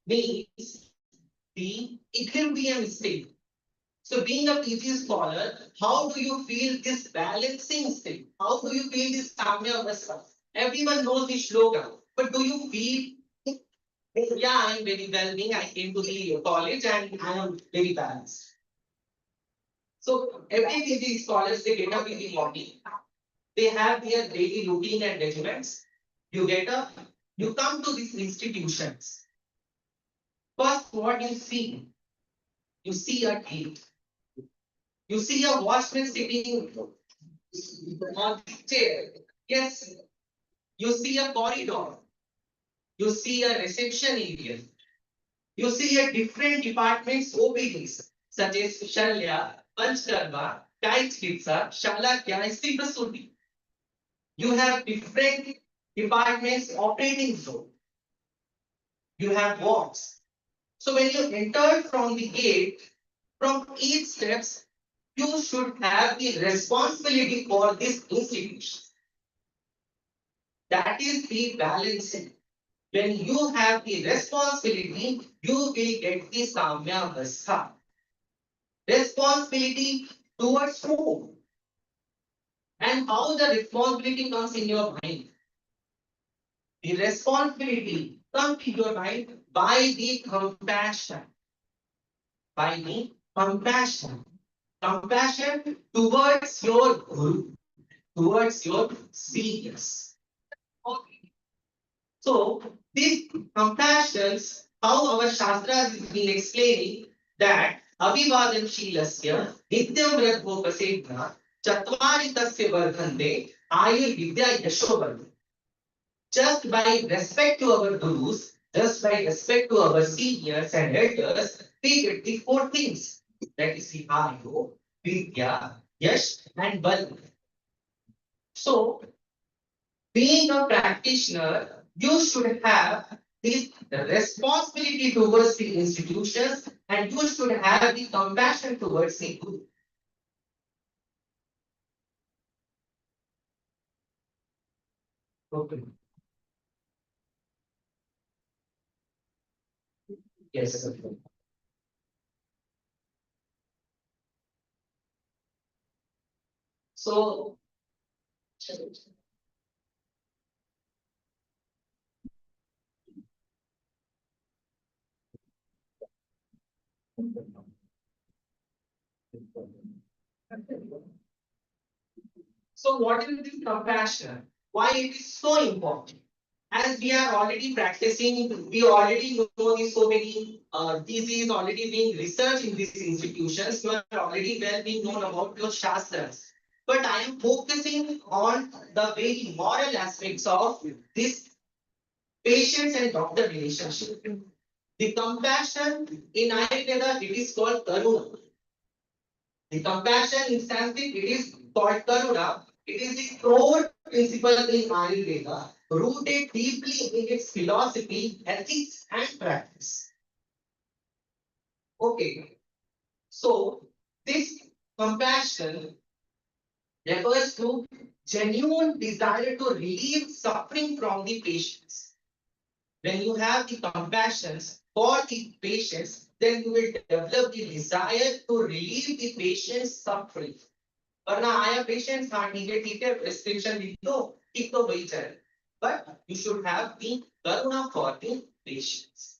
means it will be a mistake. So being a PG scholar, how do you feel this balancing state? How do you feel this Samya Vasra? Everyone knows the shloka, but do you feel, yeah, I'm very well being. I came to the college and I am very balanced. So every PG scholars, they get up in the morning. They have their daily routine and regiments. You get up, you come to these institutions. First, what you see a gate. You see a watchman sitting on the chair. Yes, you see a corridor. You see a reception area. You see a different departments OPDs such as Shalya, Panchkarma, Kai Chikitsa, Shalakya, and Sripasudi. You have different departments operating zone. You have wards. So when you enter from the gate, from each steps, you should have the responsibility for this institution. That is the balancing. When you have the responsibility, you will get the Samya Vastha. Responsibility towards whom? And how the responsibility comes in your mind? The responsibility comes in your mind by the compassion. By the compassion. Compassion towards your guru, towards your seniors. Okay. So, this compassions, how our Shastras has been explaining that Abhivadanशीलस्य नित्यं व्रतोपसेव्य चत्वारि तस्य वर्धन्ते आयुर्विद्या यशो. Just by respect to our gurus, just by respect to our seniors and elders, we get the four things. That is the Ayu, Vidya, Yash, and Bal. So, being a practitioner, you should have this responsibility towards the institutions and you should have the compassion towards the guru. Okay. Yes, sir. So, so what is this compassion? Why it is so important? As we are already practicing, we already know the so many diseases already being researched in these institutions. You are already well being known about your shastras. But I am focusing on the very moral aspects of this patients and doctor relationship. The compassion in Ayurveda, it is called karuna. The compassion in Sanskrit, it is called karuna. It is the core principle in Ayurveda, rooted deeply in its philosophy, ethics, and practice. Okay, so this compassion refers to genuine desire to relieve suffering from the patients. When you have the compassion for the patients, then you will develop the desire to relieve the patient's suffering. वरना आया patients हाँ ठीक है prescription लिख दो ठीक तो वही चले but you should have the karuna for the patients.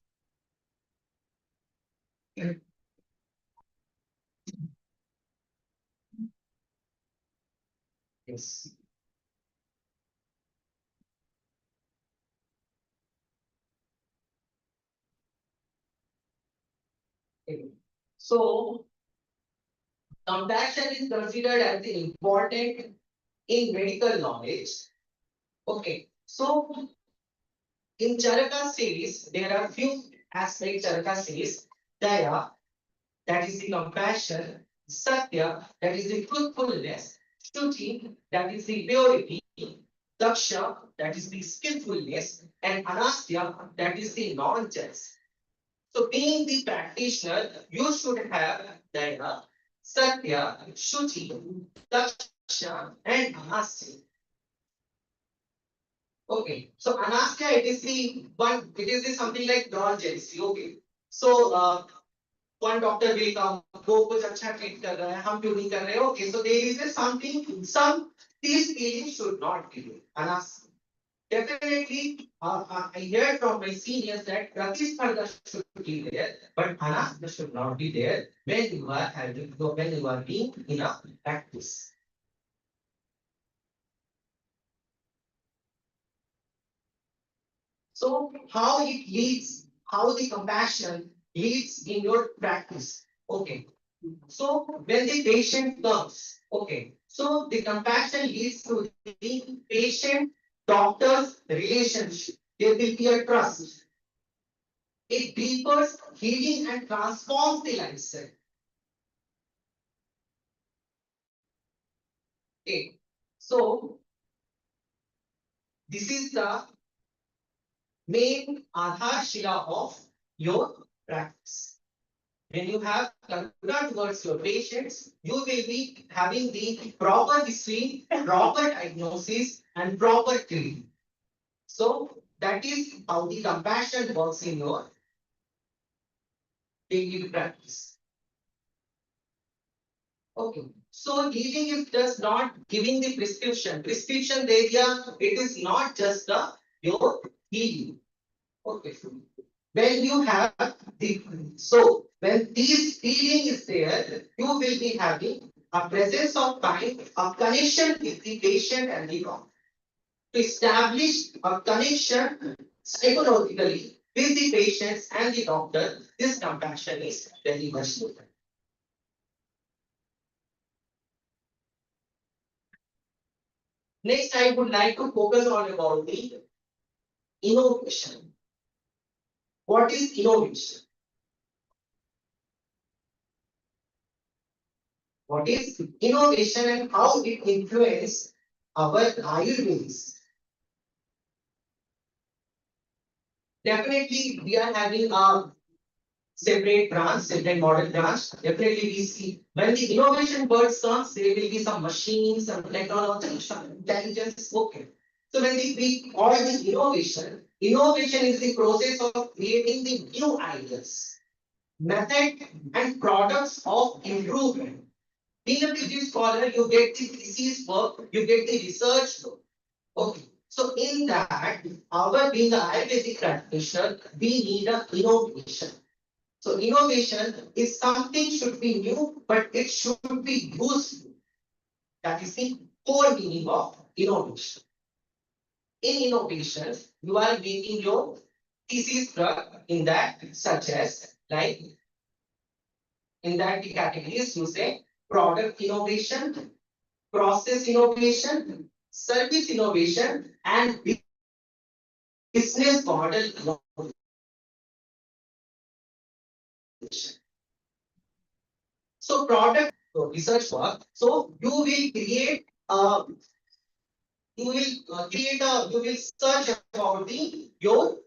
Yes. So compassion is considered as important in medical knowledge. Okay, so in Charaka series there are few aspects. Charaka series Daya, that is the compassion, Satya, that is the truthfulness, Shruti, that is the purity, Daksha, that is the skillfulness, and Anastya, that is the knowledge. So, being the practitioner, you should have Daya, Satya, Shruti, Daksha, and Anastya. Okay, so Anastasia, it is the one, it is the something like non-jealousy. Okay, so one doctor will come, वो कुछ अच्छा treat कर रहा है, हम क्यों नहीं कर रहे? Okay, so there is a something, some these feelings should not be there. Anastasia, definitely, I heard from my seniors that Pratisparda should be there, but Anastasia should not be there when you are having, when you are being in a practice. So how it leads, how the compassion leads in your practice. Okay. So when the patient comes, okay, so the compassion leads to the patient doctor's relationship. There will be a trust. It deepens healing and transforms the lifestyle. Okay. So this is the main Aadhar Shila of your practice. When you have karuna towards your patients, you will be having the proper history, proper diagnosis, and proper treatment. So that is how the compassion works in your daily practice. Okay. So healing is just not giving the prescription. Prescription area, it is not just the your healing. Okay. When you have the so when this feeling is there, you will be having a presence of mind, a connection with the patient and the doctor. To establish a connection psychologically with the patients and the doctor, this compassion is very much needed. Next, I would like to focus on about the innovation. What is innovation? What is innovation and how it influences our Ayurvedics? Definitely, we are having a separate branch, separate model branch. Definitely, we see when the innovation words comes, there will be some machines, some technology, some intelligence. Okay. So when we call this innovation, innovation is the process of creating the new ideas, method, and products of improvement. Being a PhD scholar, you get the thesis work, you get the research work. Okay. So in that, our being a Ayurvedic practitioner, we need a innovation. So innovation is something should be new, but it should be useful. That is the core meaning of innovation. In innovation, you are making your thesis drug in that, such as like in that the categories you say product innovation, process innovation, service innovation, and business model innovation. So product research work. So you will create you will you will search about the your.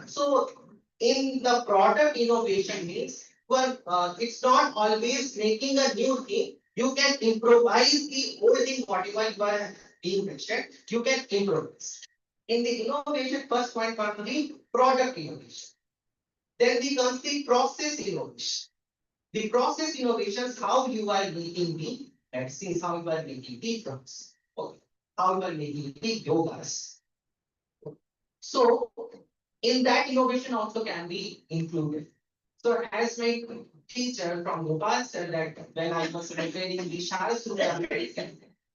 So in the product innovation means well, it's not always making a new thing. You can improvise the old thing whatever you are being mentioned. You can improvise. In the innovation, first point comes to the product innovation. Then comes the process innovation. The process innovations, how you are making the vaccines, how you are making the drugs, okay, how you are making the yogas. So, in that innovation also can be included. So, as my teacher from Gopal said that when I was preparing the Shastra,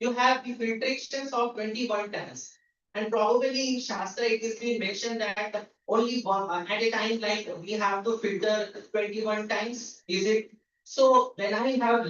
you have the filtrations of 21 times. And probably in Shastra it is been mentioned that only one at a time, like we have to filter 21 times. Is it? So when I have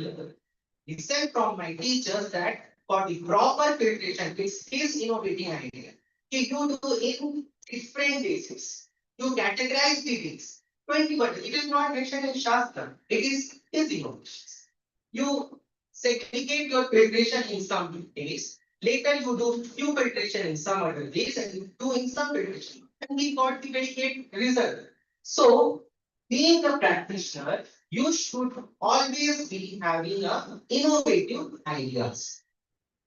listened from my teachers that for the proper filtration, it's his innovating idea. You do in different bases. You categorize the things. 21. It is not mentioned in Shastra. It is his innovations. You segregate your filtration in some days. Later you do few filtration in some other days and you do in some filtration. And we got the very great result. So being a practitioner, you should always be having a innovative ideas.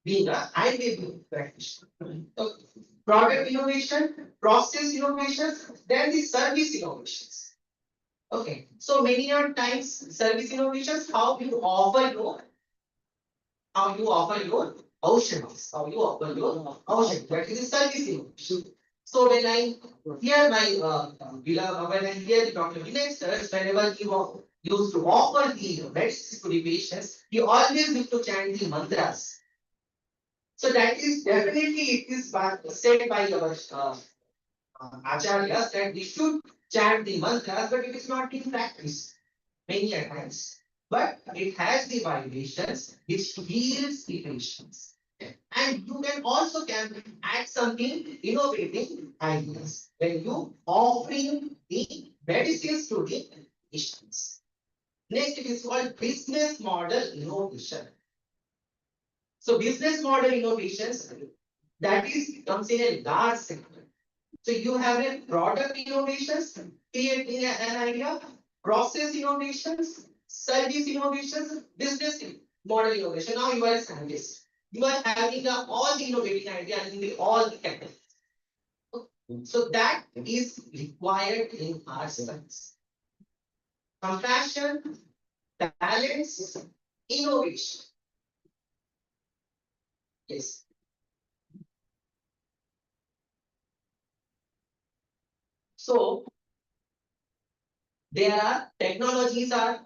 being a Ayurvedic practitioner. So, product innovation, process innovations, then the service innovations. Okay, so many are times service innovations, how you offer your options, how you offer your options. That is the service innovation. So when I hear when I hear the Dr. Vinay sir, whenever used to offer the medicines to the patients, he always used to chant the mantras. So that is definitely it is said by our acharyas that we should chant the mantras, but it is not in practice many a times. But it has the vibrations which heals the patients. And you can add something innovative ideas when you offering the medicines to the patients. Next, it is called business model innovation. So business model innovations that is comes in a large sector. So you have a product innovations, creating an idea, process innovations, service innovations, business model innovation. Now you are a scientist. You are having all the innovating ideas in all the categories. So that is required in our science. Compassion, balance, innovation. Yes. So there are technologies are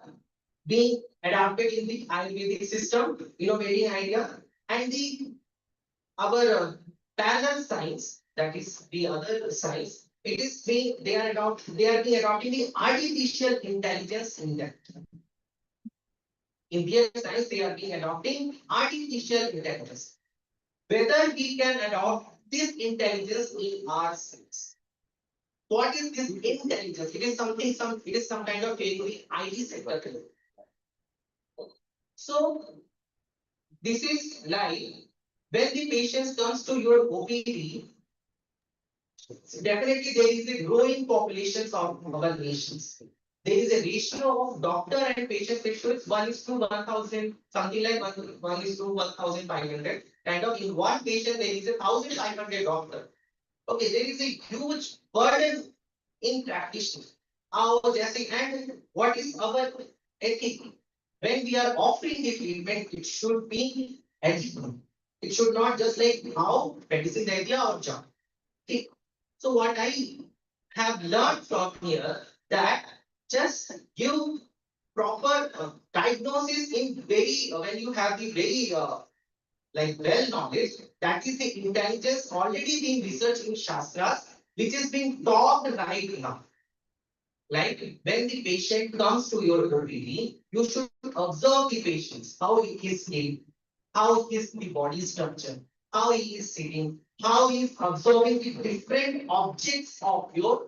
being adapted in the Ayurvedic system, innovating idea, and the our parallel science, that is the other science, it is being they are being adopting the artificial intelligence in that. In their science, they are being adopting artificial intelligence. Whether we can adopt this intelligence in our science. What is this intelligence? It is some kind of a IT sector. So this is like when the patient comes to your OPD, definitely there is a growing population of our nations. There is a ratio of doctor and patient ratio is 1:1,000, something like 1:1,500. Kind of in one patient there is 1,500 doctor. Okay, there is a huge burden in practitioner. And what is our ethic? When we are offering the treatment, it should be ethical. It should not just like how medicine idea or job. Okay. So what I have learned from here that just give proper diagnosis in very when you have the very like well knowledge, that is the intelligence already being researched in shastras, which is being taught right now. Like when the patient comes to your OPD, you should observe the patients, how he is sitting, how is the body structure, how he is sitting, how he is observing the different objects of your.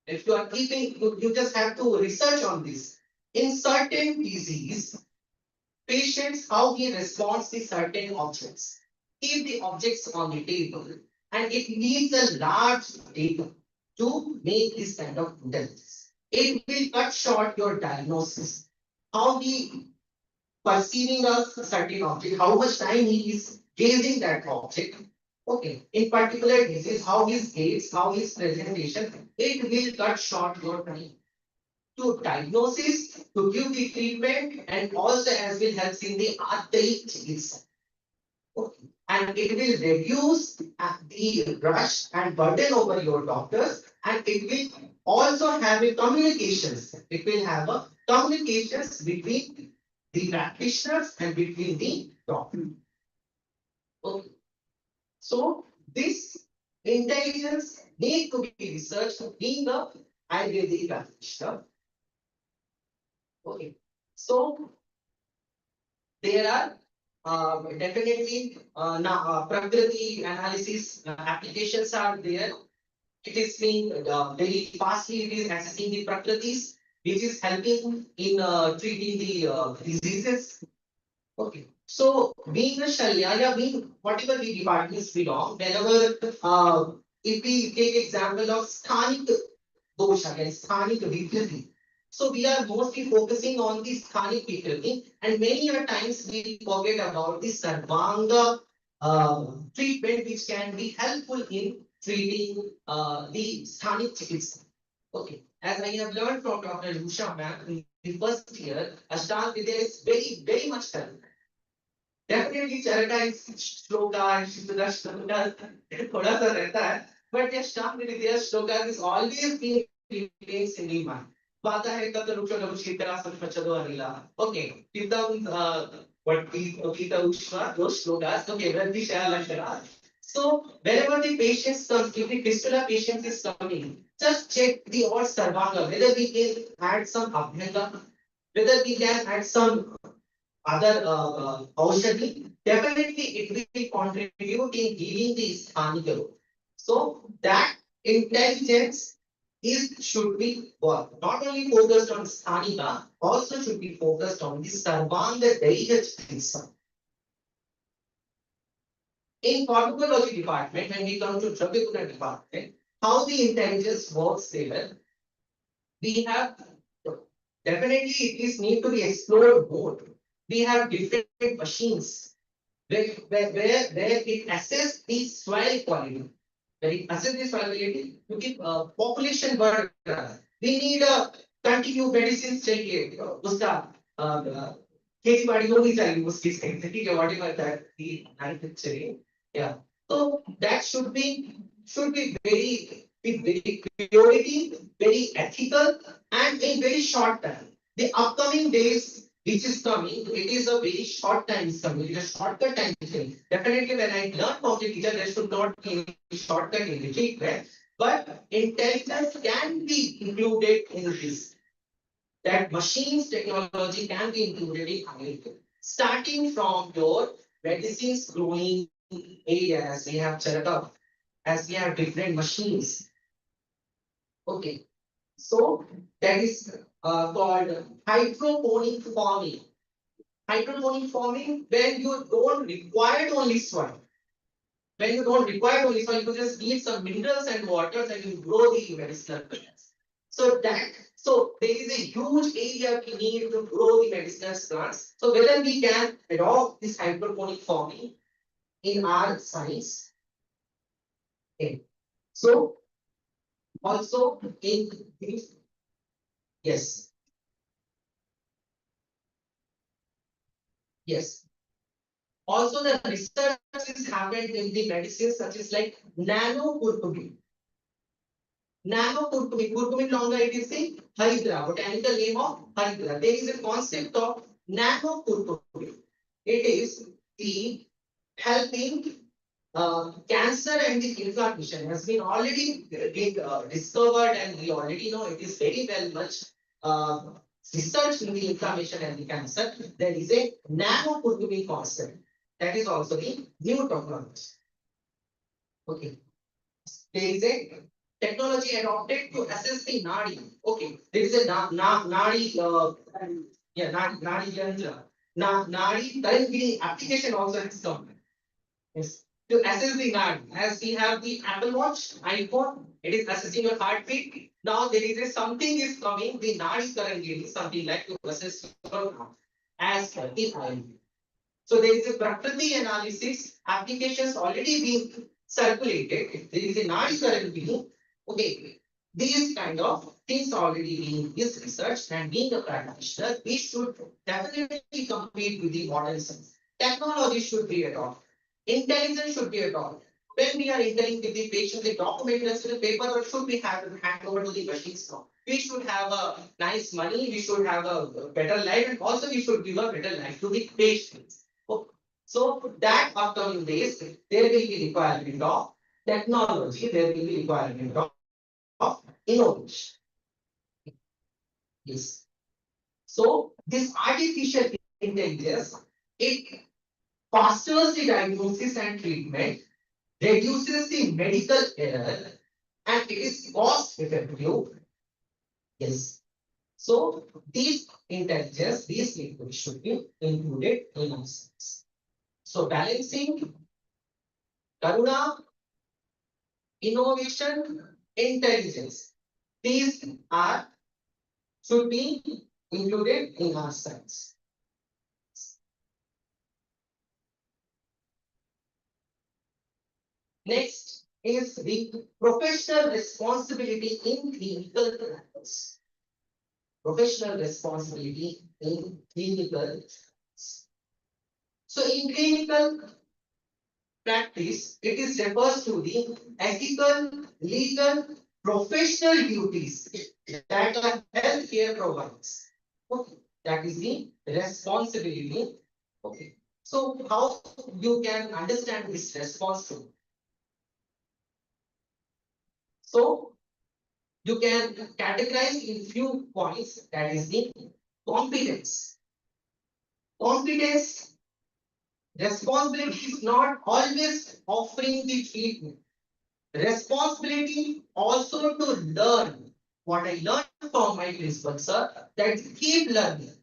If you are keeping, you just have to research on this. In certain disease, patients how he responds to certain objects. Keep the objects on the table, and it needs a large data to make this kind of intelligence. It will cut short your diagnosis. How he perceiving a certain object, how much time he is gazing that object. Okay, in particular disease, how his gaze, how his presentation, it will cut short your time to diagnosis, to give the treatment, and also as will help in the arterial chikiৎসা. Okay. And it will reduce the rush and burden over your doctors, and it will also have a communications. It will have a communications between the practitioners and between the doctor. Okay. So this intelligence need to be researched in the Ayurvedic practitioner. Okay. So there are definitely now Prakriti analysis applications are there. It is being very fastly it is accessing the Prakritis, which is helping in treating the diseases. Okay. So being a Shalya, yeah, being whatever the departments belong, whenever if we take example of Sthanik dosha and Sthanik Vikriti. So we are mostly focusing on the Sthanic people thing, and many a times we forget about the Sarvanga treatment, which can be helpful in treating the Sthanic chikitsa. Okay, as I have learned from Dr. Usha ma'am in the first year, Ashtanga Vidya is very much helpful. Definitely charita is shloka and shivda shloka thoda sa rehta hai, but the Ashtanga Vidya shloka is always being replaced in the mind. Vata hai tata ruksha gavushitara sanpachado anila. Okay, Pitam what Pita Ushma, those shlokas, okay, Vradhi Shaya Lakshara. So whenever the patient comes, if the fistula patient is coming, just check the odd sarvanga, whether we can add some abhyanga, whether we can add some other aushadhi, definitely it will contribute in healing the sthanika root. So that intelligence is should be not only focused on sthanika, also should be focused on the sarvanga daiga chikitsa. In pharmacology department, when we come to Dravya department, how the intelligence works there, we have definitely it is need to be explored more. We have different machines where it assess the soil quality. When it assess the soil quality, to keep population बढ़ रहा है. We need a continue medicines चाहिए उसका खेती बाड़ी होनी चाहिए उसकी ठीक है whatever that the manufacturing. Yeah. So that should be very priority, very ethical, and in very short time. The upcoming days which is coming, it is a very short time is coming, it is a shortcut time is coming. Definitely, when I learn from the teacher, there should not be any shortcut in the treatment, but intelligence can be included in this. That machines technology can be included in Ayurveda. Starting from your medicines growing areas, we have Charaka, as we have different machines. Okay, so that is called hydroponic farming. Hydroponic farming, when you don't require only soil. When you don't require only soil, you just need some minerals and waters and you grow the medicinal plants. So there is a huge area we need to grow the medicinal plants. So whether we can adopt this hydroponic farming in our science. Okay. So also in this, yes, yes. Also, the research is happened in the medicines such as like nano curcumin. Nano curcumin, curcumin longa it is the Haridra, botanical name of Haridra. There is a concept of nano curcumin. It is the helping cancer and the inflammation has been already been discovered, and we already know it is very well much research in the inflammation and the cancer. There is a nano curcumin concept. That is also the new technology. Okay. There is a technology adopted to assess the nadi. Okay. There is a nadi, nadi yantra. Nadi current giving application also has come. Yes. To assess the nadi, as we have the Apple Watch, iPhone, it is assessing your heartbeat. Now there is a something is coming. The nadi current giving something like to assess your heart as per the IMU. So there is a Prakriti analysis applications already being circulated. There is a Nadi current being. Okay, these kind of things already being is research, and being a practitioner, we should definitely compete with the modern science. Technology should be adopted. Intelligence should be adopted. When we are interacting with the patient, the document and the paper should be handed over to the machines now. We should have a nice money, we should have a better life, and also we should give a better life to the patients. So that upcoming days, there will be requirement of technology, there will be requirement of innovation. Yes. So this artificial intelligence, it fasters the diagnosis and treatment, reduces the medical error, and it is cost effective. Yes. So these intelligence, these liquids should be included in our science. So balancing Karuna, innovation, intelligence. These are should be included in our science. Next is the professional responsibility in clinical practice. Professional responsibility in clinical practice. So in clinical practice, it is refers to the ethical, legal, professional duties that a healthcare provides. Okay, that is the responsibility. Okay, so how you can understand this responsibility? So you can categorize in few points. That is the competence. Competence responsibility is not always offering the treatment. Responsibility also to learn. What I learned from my principal, sir, that keep learning.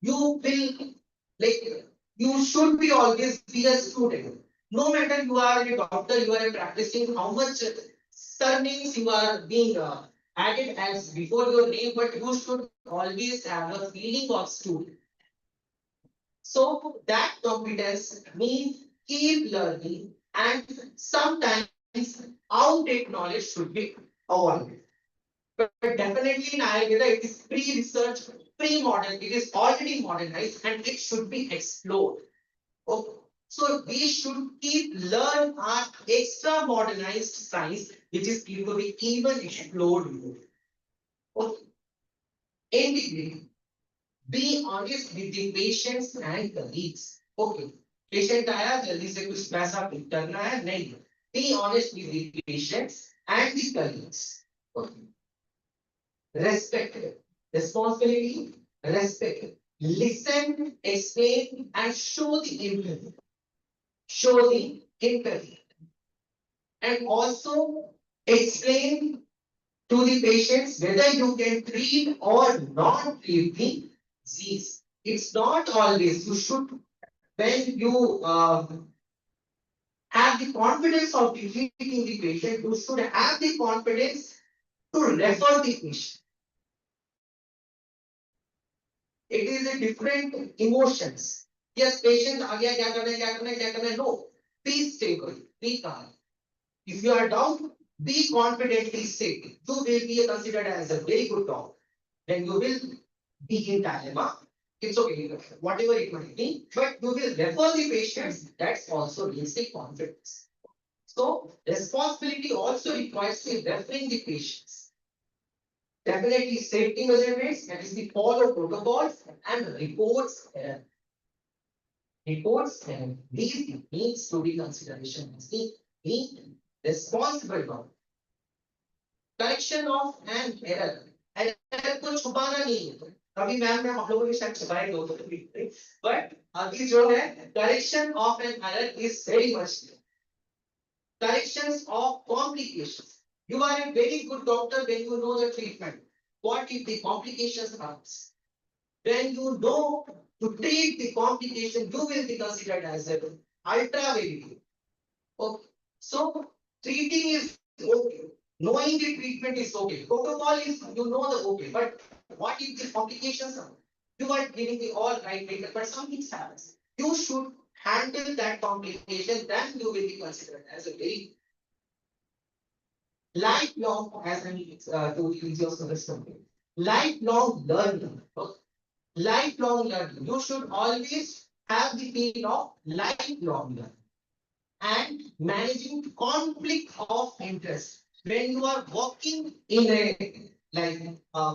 You will, like, you should be always be a student. No matter you are a doctor, you are practicing, how much surnames you are being added as before your name, but you should always have a feeling of student. So that competence means keep learning, and sometimes outdated knowledge should be avoided. But definitely in Ayurveda, it is pre-research, pre-modern, it is already modernized and it should be explored. Okay. So we should keep learn our extra modernized science, which is going to be even explored more. Okay. Integrity. Be honest with the patients and colleagues. Okay. Patient आया जल्दी से कुछ पैसा करना है नहीं. Be honest with the patients and the colleagues. Okay. Respect, responsibility, respect. Listen, explain, and show the empathy. Show the empathy. And also explain to the patients whether you can treat or not treat the disease. It's not always you should, when you have the confidence of treating the patient, you should have the confidence to refer the patient. It is a different emotions. Yes, patient आ गया क्या करना है क्या करना है क्या करना है. No, be stable, be calm. If you are down, be confidently sick. You will be considered as a very good doctor. Then you will be in dilemma. It's okay, whatever it might be, but you will refer the patients. That's also needs the confidence. So responsibility also requires the referring the patients. Definitely safety measurements, that is the follow protocols and reports. These needs to be consideration as the responsible one. Correction of an error. Error को छुपाना नहीं है. अभी ma'am ने हम लोगों ने शायद छुपाए दो but अभी जो है correction of an error is very much there. Corrections of complications. You are a very good doctor when you know the treatment. What if the complications comes? When you know to treat the complication, you will be considered as a ultra very good. Okay. So treating is okay. Knowing the treatment is okay. Protocol is you know the okay, but what if the complications are? You are giving the all right treatment, but something happens. You should handle that complication, then you will be considered as a very lifelong, as I told you something. Lifelong learning. Okay. Lifelong learning. You should always have the feel of lifelong learning. And managing conflict of interest. When you are working in a like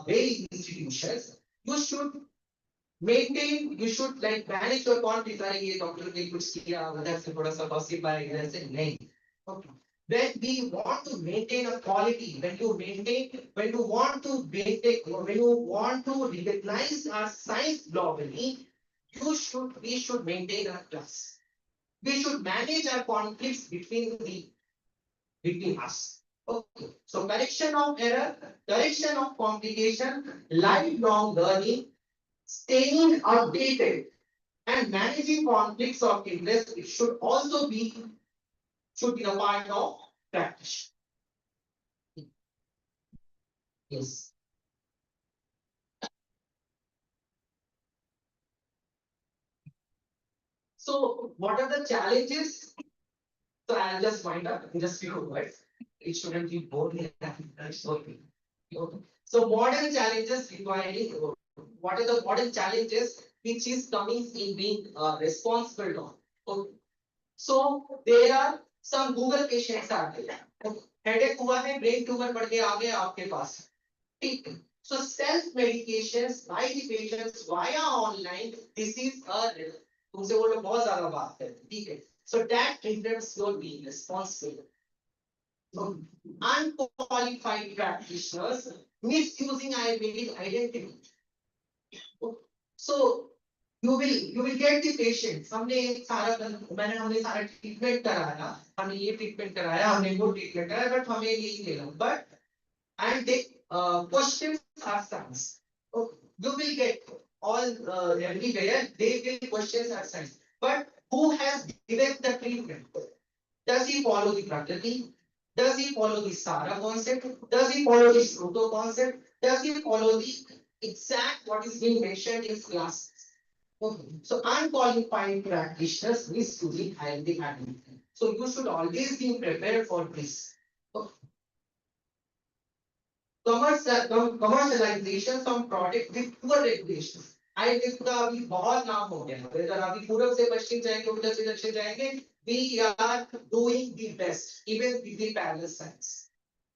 very institutions, you should maintain, you should like manage your conflict. अरे ये doctor ने कुछ किया, उधर से थोड़ा सा gossip आया, इधर से नहीं. Okay. When we want to maintain a quality, when you want to maintain, when you want to recognize our science globally, we should maintain our class. We should manage our conflicts between us. Okay. So correction of error, correction of complication, lifelong learning, staying updated, and managing conflicts of interest, it should also be a part of practice. Yes. So what are the challenges? So I'll just wind up in just few words. It shouldn't be boring. Okay. So modern challenges requiring what are the modern challenges which is coming in being responsible now? Okay. So there are some Google patients are there. Headache हुआ है, brain tumor बढ़ के आ गया आपके पास. ठीक. So self medications by the patients via online. This is a तुमसे वो लोग बहुत ज्यादा बात करते हैं. ठीक है. So that hinders your being responsible. So unqualified practitioners misusing Ayurvedic identity. So you will get the patient. हमने सारा ट्रीटमेंट कराया, हमने ये ट्रीटमेंट कराया, हमने वो ट्रीटमेंट कराया, बट हमें यही मिला. But and they questions are science. Okay. You will get all everywhere. They will questions are science. But who has given the treatment? Does he follow the Prakriti? Does he follow the Sara concept? Does he follow the Shruto concept? Does he follow the exact what is being mentioned in classes? Okay. So unqualified practitioners misuse the Ayurvedic identity. So you should always be prepared for this. Okay. Commercialization some product with poor regulation. Ayurveda का अभी बहुत नाम हो गया है. अगर अभी पूर्व से पश्चिम जाएंगे, उत्तर से दक्षिण जाएंगे, we are doing the best even with the parallel science.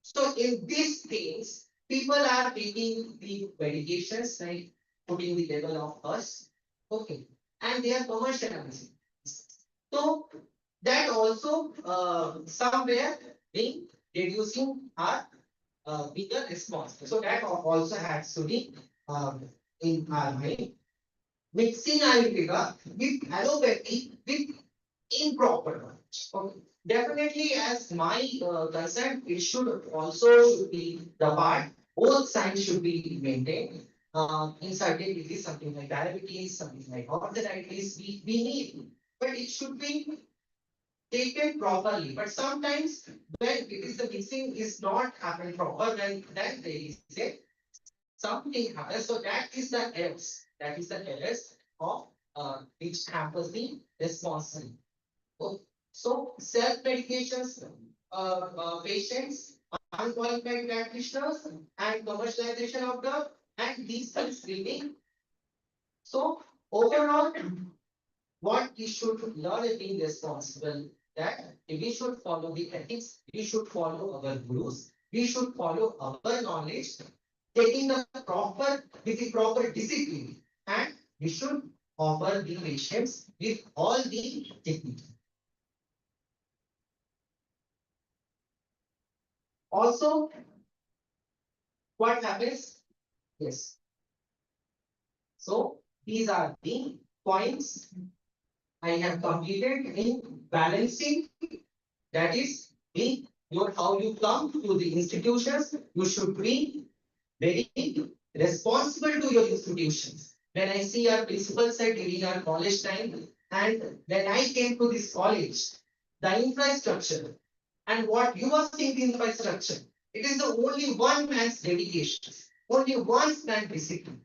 So in these things, people are taking the medications, right, putting the level of us, okay, and they are commercializing. So that also somewhere being reducing our bigger response. So that also has to be in our mind. Mixing Ayurveda with allopathy with improper knowledge. Okay. Definitely, as my concern, it should be the part. Both sides should be maintained. In certain disease, something like diabetes, something like arthritis, we need, but it should be taken properly. But sometimes when it is the mixing is not happening proper, then there is a something happens. So that is the errors. That is the errors of which hampers the response. Okay. So self medications, patients, unqualified practitioners, and commercialization of drug, and these things remain. So overall, what we should learn is being responsible. That we should follow the ethics, we should follow our gurus, we should follow our knowledge, taking the proper with the proper discipline, and we should offer the patients with all the techniques. Also, what happens? Yes. So these are the points I have completed in balancing. That is the your how you come to the institutions. You should be very responsible to your institutions. When I see our principal said during our college time, and when I came to this college, the infrastructure and what you are seeing the infrastructure, it is the only one man's dedication, only one man's discipline,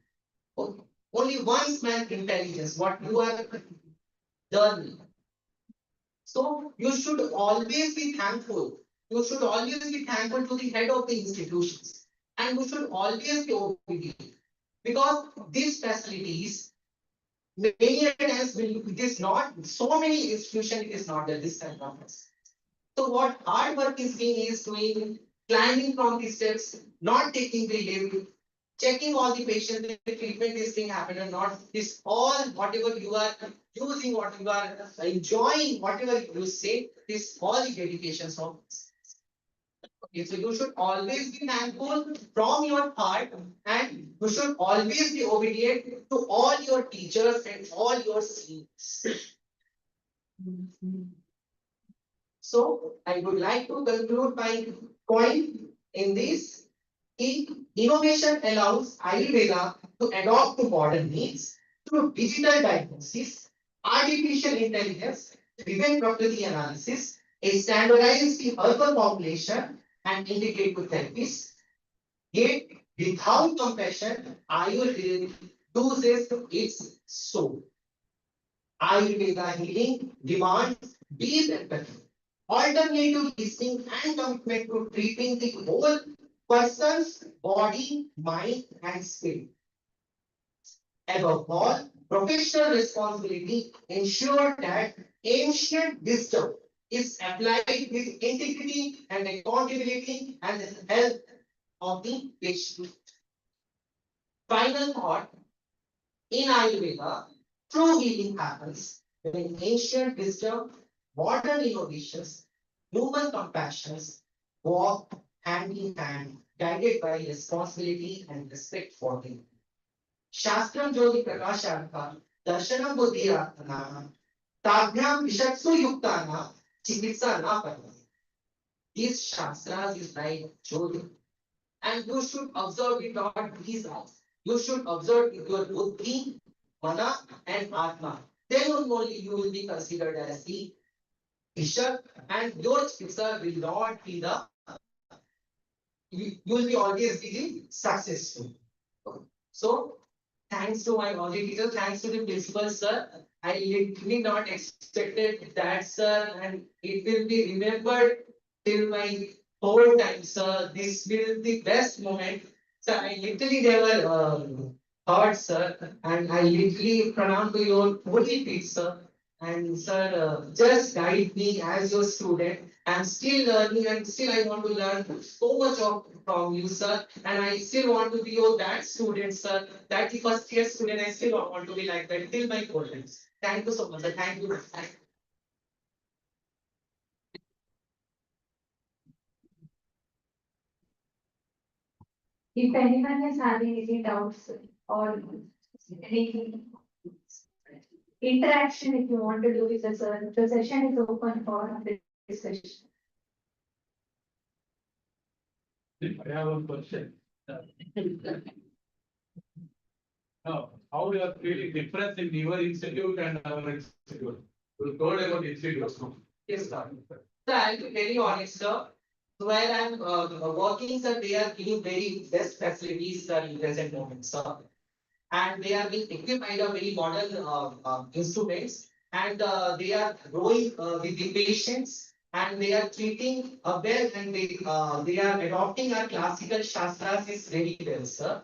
only one man's intelligence, what you are done. So you should always be thankful. You should always be thankful to the head of the institutions. And you should always be obedient. Because these facilities, many times it is not, so many institutions, it is not there, this kind of us. So what hard work is being is doing, climbing from the steps, not taking the lift, checking all the patients, the treatment is being happened or not. This all whatever you are using, what you are enjoying, whatever you say, this all the dedications of. Okay, so you should always be thankful from your heart, and you should always be obedient to all your teachers and all your seniors. So I would like to conclude my point in this. Innovation allows Ayurveda to adopt to modern needs through digital diagnosis, artificial intelligence, driven property analysis, a standardized herbal population, and integrated therapies. Yet, without compassion, Ayurveda loses its soul. Ayurveda healing demands deep empathy, alternative listening, and commitment to treating the whole person's body, mind, and spirit. Above all, professional responsibility ensure that ancient wisdom is applied with integrity and accountability and the health of the patient. Final thought, in Ayurveda, true healing happens when ancient wisdom, modern innovations, human compassions walk hand in hand, guided by responsibility and respect for the शास्त्रम ज्योति प्रकाशार्थ दर्शनम बुद्धिरात्मना ताभ्याम विचक्षु युक्ताना चिकित्सा न करना. These shastras is like Jyoti, and you should observe it not these eyes. You should observe with your buddhi, mana, and atma. Then only you will be considered as the bishop, and your chikitsa will not be the. You will be always be the successful. So thanks to my audit teacher, thanks to the principal sir. I literally not expected that sir, and it will be remembered till my whole time, sir. This will be the best moment. Sir, I literally never heard, sir, and I literally pronounce to your holy feet, sir. And sir, just guide me as your student. I'm still learning, and still I want to learn so much of from you, sir. And I still want to be your that student, sir. That the first year student, I still want to be like that till my college. Thank you so much, sir. Thank you. If anyone is having any doubts or any interaction, if you want to do with the sir, the session is open for discussion. I have a question. Now, how you are feeling difference in your institute and our institute? You told about institutes. Yes, sir. So I'll be very honest, sir. So where I'm working, sir, they are giving very best facilities, sir, in present moment, sir. And they are being equipped by the very modern instruments, and they are growing with the patients, and they are treating well, and they are adopting our classical shastras is very well, sir.